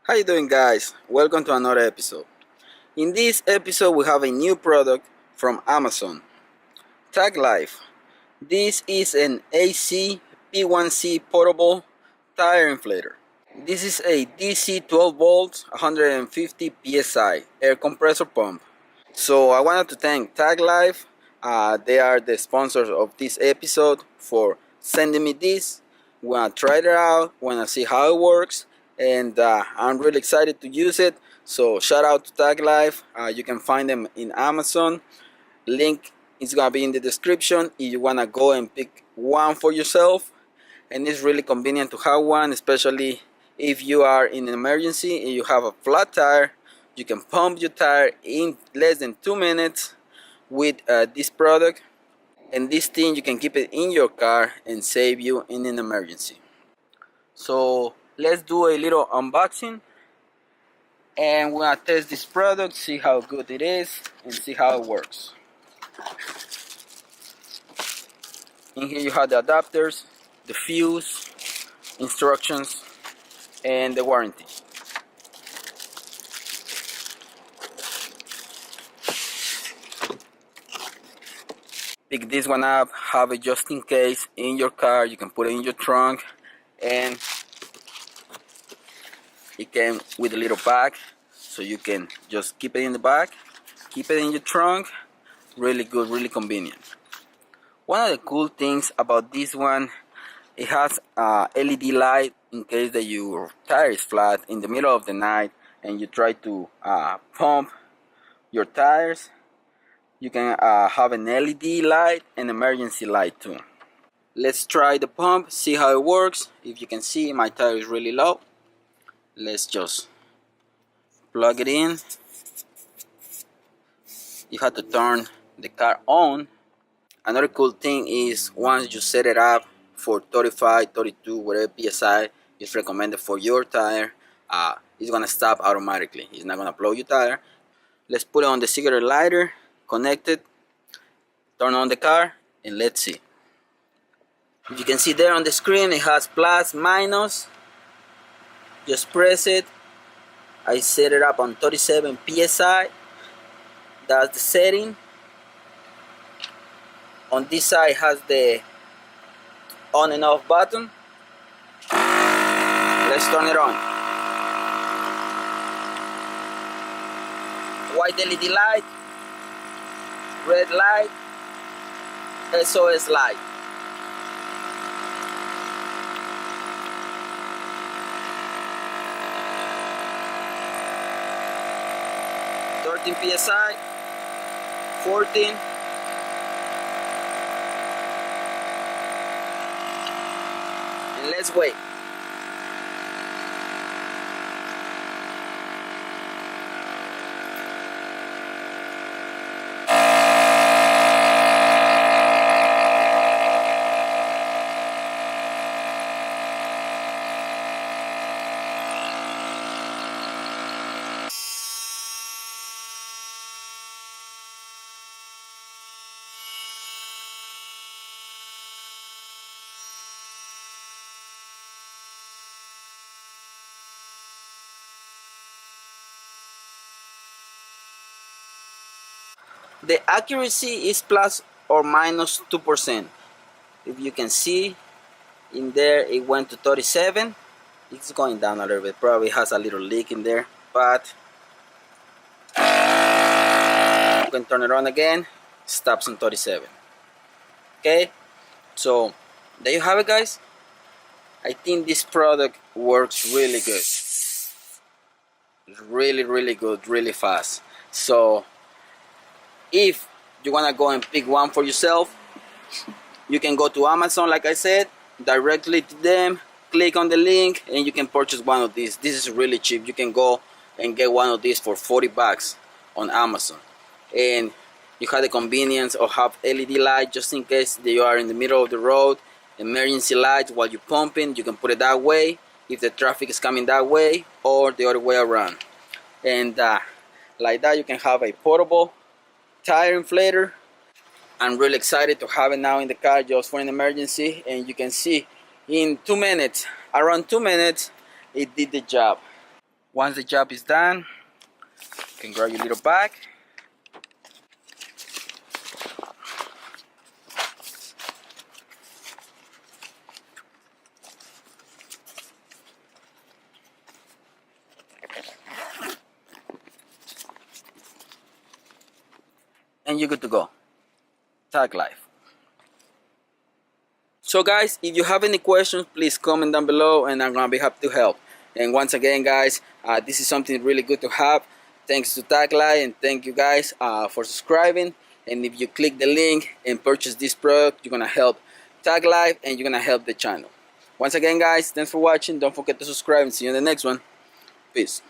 How you doing, guys? Welcome to another episode. In this episode we have a new product from Amazon, TACK. This is an ACP1C portable tire inflator. This is a DC 12 volts 150 psi air compressor pump. So I wanted to thank TACK. They are the sponsors of this episode for sending me this. Wanna try it out, wanna see how it works, and I'm really excited to use it. So shout out to TACK. You can find them in Amazon. Link is gonna be in the description if you wanna go and pick one for yourself. And it's really convenient to have one, especially if you are in an emergency and you have a flat tire. You can pump your tire in less than 2 minutes with this product, and this thing you can keep it in your car and save you in an emergency. So let's do a little unboxing, and we're gonna test this product, see how good it is, and see how it works. In here you have the adapters, the fuse, instructions, and the warranty. Pick this one up, have it just in case in your car. You can put it in your trunk, and it came with a little bag, so you can just keep it in the bag, keep it in your trunk. Really good, really convenient. One of the cool things about this one, it has a LED light in case that your tire is flat in the middle of the night and you try to pump your tires. You can have an LED light and emergency light too. Let's try the pump, see how it works. If you can see, my tire is really low. Let's just plug it in. You have to turn the car on. Another cool thing is once you set it up for 35, 32, whatever PSI is recommended for your tire, it's gonna stop automatically. It's not gonna blow your tire. Let's put it on the cigarette lighter, connect it, turn on the car, and let's see. If you can see there on the screen, it has plus, minus. Just press it. I set it up on 37 psi. That's the setting. On this side has the on and off button. Let's turn it on. White LED light, red light, SOS light. PSI, 14, and let's wait. The accuracy is plus or minus 2%. If you can see in there, it went to 37. It's going down a little bit. Probably has a little leak in there, but you can turn it on again. Stops on 37. Okay, so there you have it, guys. I think this product works really good. It's really good, really fast. So if you want to go and pick one for yourself, you can go to Amazon, like I said, directly to them, click on the link, and you can purchase one of these. This is really cheap. You can go and get one of these for 40 bucks on Amazon. And you have the convenience of have LED light just in case you are in the middle of the road. Emergency lights while you're pumping, you can put it that way if the traffic is coming that way, or the other way around. And like that, you can have a portable tire inflator. I'm really excited to have it now in the car just for an emergency, and you can see in 2 minutes, around 2 minutes, it did the job. Once the job is done, you can grab your little bag. And you're good to go. TACK life. So guys, if you have any questions, please comment down below and I'm gonna be happy to help. And once again guys, this is something really good to have. Thanks to TACK Life, and thank you guys for subscribing. And if you click the link and purchase this product, you're gonna help TACK Life and you're gonna help the channel. Once again guys, thanks for watching. Don't forget to subscribe and see you in the next one. Peace.